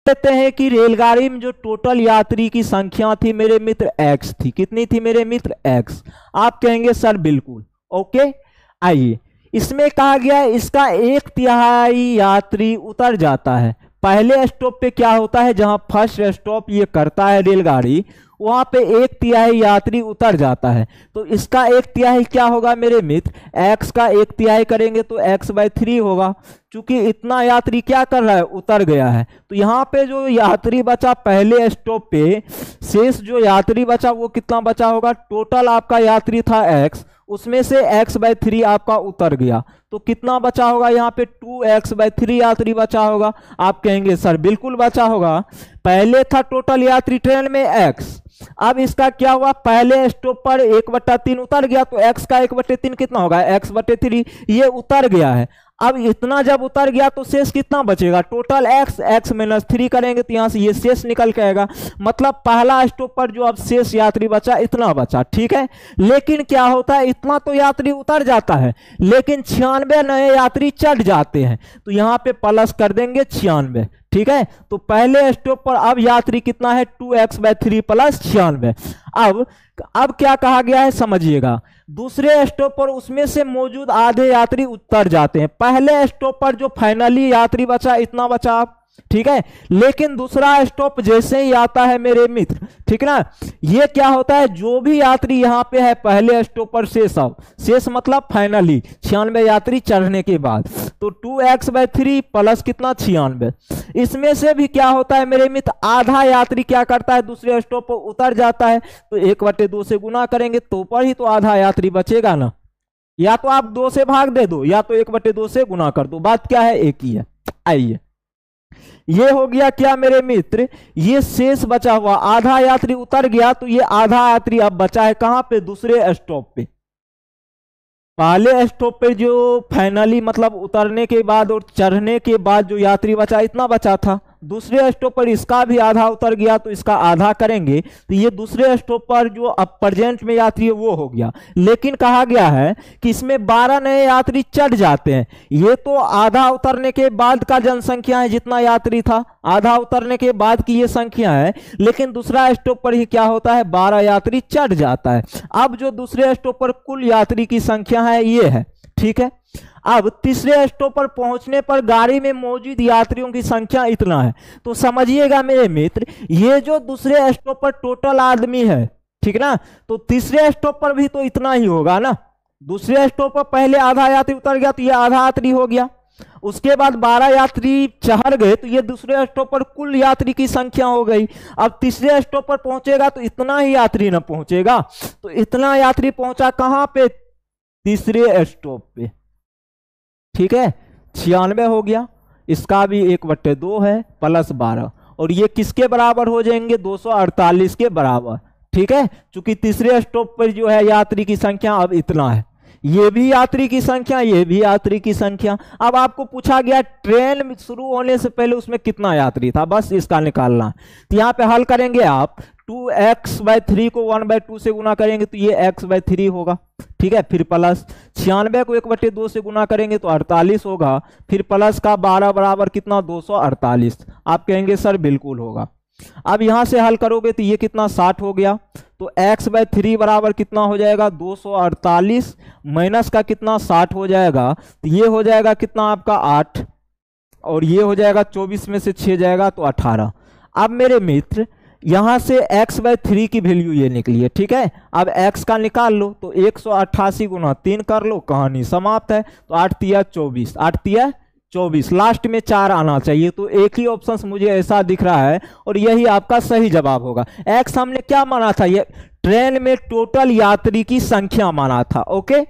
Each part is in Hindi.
लेते हैं कि रेलगाड़ी में जो टोटल यात्री की संख्या थी मेरे मित्र x थी। कितनी थी मेरे मित्र x। आप कहेंगे सर बिल्कुल ओके। आइए इसमें कहा गया है इसका 1/3 यात्री उतर जाता है। पहले स्टॉप पे क्या होता है, जहां फर्स्ट स्टॉप ये करता है रेलगाड़ी, वहां पे 1/3 यात्री उतर जाता है। तो इसका 1/3 क्या होगा मेरे मित्र, x का 1/3 करेंगे तो x/3 होगा। चूंकि इतना यात्री क्या कर रहा है, उतर गया है। तो यहाँ पे जो यात्री बचा पहले स्टॉप पे, शेष जो यात्री बचा वो कितना बचा होगा, टोटल आपका यात्री था x, उसमें से x/3 आपका उतर गया। तो कितना बचा होगा यहाँ पे, 2x/3 यात्री बचा होगा। आप कहेंगे सर बिल्कुल बचा होगा। पहले था टोटल यात्री ट्रेन में x, अब इसका क्या हुआ, पहले स्टॉप पर 1/3 उतर गया, तो x का 1/3 कितना होगा, x/3, ये उतर गया है। अब इतना जब उतर गया तो शेष कितना बचेगा, टोटल x -3 करेंगे तो यहां से ये शेष निकल के आएगा। मतलब पहला स्टॉप पर जो अब शेष यात्री बचा इतना बचा, ठीक है। लेकिन क्या होता है, इतना तो यात्री उतर जाता है, लेकिन 96 नए यात्री चढ़ जाते हैं। तो यहाँ पे प्लस कर देंगे 96, ठीक है। तो पहले स्टॉप पर अब यात्री कितना है, 2x/3 + 96। अब क्या कहा गया है समझिएगा, दूसरे स्टॉप पर उसमें से मौजूद आधे यात्री उतर जाते हैं। पहले स्टॉप पर जो फाइनली यात्री बचा इतना बचा, ठीक है। लेकिन दूसरा स्टॉप जैसे ही आता है मेरे मित्र, ठीक ना, ये क्या होता है, जो भी यात्री यहाँ पे है पहले स्टॉप पर शेष मतलब फाइनली 96 यात्री चढ़ने के बाद, तो 2x/3 + कितना 96। इसमें से भी क्या होता है मेरे मित्र, आधा यात्री क्या करता है, दूसरे स्टॉप पर उतर जाता है। तो 1/2 से गुना करेंगे तो पर ही तो आधा यात्री बचेगा ना। या तो आप 2 से भाग दे दो, या तो 1/2 से गुना कर दो, बात क्या है, एक ही है। आइए ये हो गया क्या मेरे मित्र, ये शेष बचा हुआ आधा यात्री उतर गया, तो ये आधा यात्री अब बचा है कहां पे, दूसरे स्टॉप पे। पहले स्टॉप पे जो फाइनली मतलब उतरने के बाद और चढ़ने के बाद जो यात्री बचा इतना बचा था, दूसरे स्टॉप पर इसका भी आधा उतर गया तो इसका आधा करेंगे तो ये दूसरे स्टॉप पर जो अब प्रेजेंट में यात्री है वो हो गया। लेकिन कहा गया है कि इसमें 12 नए यात्री चढ़ जाते हैं। ये तो आधा उतरने के बाद का जनसंख्या है, जितना यात्री था आधा उतरने के बाद की ये संख्या है। लेकिन दूसरा स्टॉप पर ही क्या होता है, 12 यात्री चढ़ जाता है। अब जो दूसरे स्टॉप पर कुल यात्री की संख्या है ये है, ठीक है। अब तीसरे स्टॉप पर पहुंचने पर गाड़ी में मौजूद यात्रियों की संख्या इतना है। तो समझिएगा मेरे मित्र, ये जो दूसरे स्टॉप पर टोटल आदमी है, ठीक ना, तो तीसरे स्टॉप पर भी तो इतना ही होगा ना। दूसरे स्टॉप पर पहले आधा यात्री उतर गया तो ये आधा यात्री हो गया, उसके बाद 12 यात्री चढ़ गए तो ये दूसरे स्टॉप पर कुल यात्री की संख्या हो गई। अब तीसरे स्टॉप पर पहुंचेगा तो इतना ही यात्री ना पहुंचेगा, तो इतना यात्री पहुंचा कहां पे, तीसरे स्टॉप पे, ठीक है। 96 हो गया, इसका भी 1/2 है + 12, और ये किसके बराबर हो जाएंगे, 248 के बराबर, ठीक है। चूंकि तीसरे स्टॉप पर जो है यात्री की संख्या अब इतना है, ये भी यात्री की संख्या, ये भी यात्री की संख्या। अब आपको पूछा गया ट्रेन शुरू होने से पहले उसमें कितना यात्री था, बस इसका निकालना। तो यहाँ पे हल करेंगे आप, 2x/3 को 1/2 से गुना करेंगे तो ये x/3 होगा, ठीक है। फिर प्लस 96 को 1/2 से गुना करेंगे तो 48 होगा, फिर प्लस का 12 बराबर कितना, 248। आप कहेंगे सर बिल्कुल होगा। अब यहां से हल करोगे तो ये कितना, 60 हो गया। तो x/3 बराबर कितना हो जाएगा, 248 माइनस का कितना, 60 हो जाएगा। तो ये हो जाएगा कितना आपका 8, और ये हो जाएगा 24 में से 6 जाएगा तो 18। अब मेरे मित्र यहां से x/3 की वैल्यू ये निकली है, ठीक है। अब x का निकाल लो तो 188 गुना 3 कर लो, कहानी समाप्त है। तो 8 तिया 24, 8 तिया 24, लास्ट में 4 आना चाहिए। तो एक ही ऑप्शन मुझे ऐसा दिख रहा है और यही आपका सही जवाब होगा। x हमने क्या माना था, ये ट्रेन में टोटल यात्री की संख्या माना था, ओके।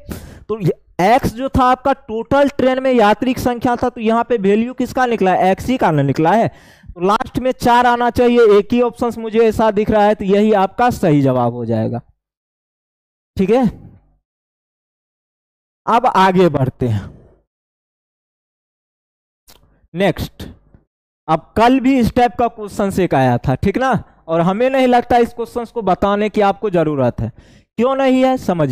तो x जो था आपका टोटल ट्रेन में यात्री की संख्या था, तो यहाँ पे वैल्यू किसका निकला है, x ही का निकला है। तो लास्ट में 4 आना चाहिए, एक ही ऑप्शन मुझे ऐसा दिख रहा है, तो यही आपका सही जवाब हो जाएगा, ठीक है। अब आगे बढ़ते हैं नेक्स्ट। अब कल भी इस टाइप का क्वेश्चन एक आया था, ठीक ना, और हमें नहीं लगता इस क्वेश्चन को बताने की आपको जरूरत है। क्यों नहीं है, समझिए।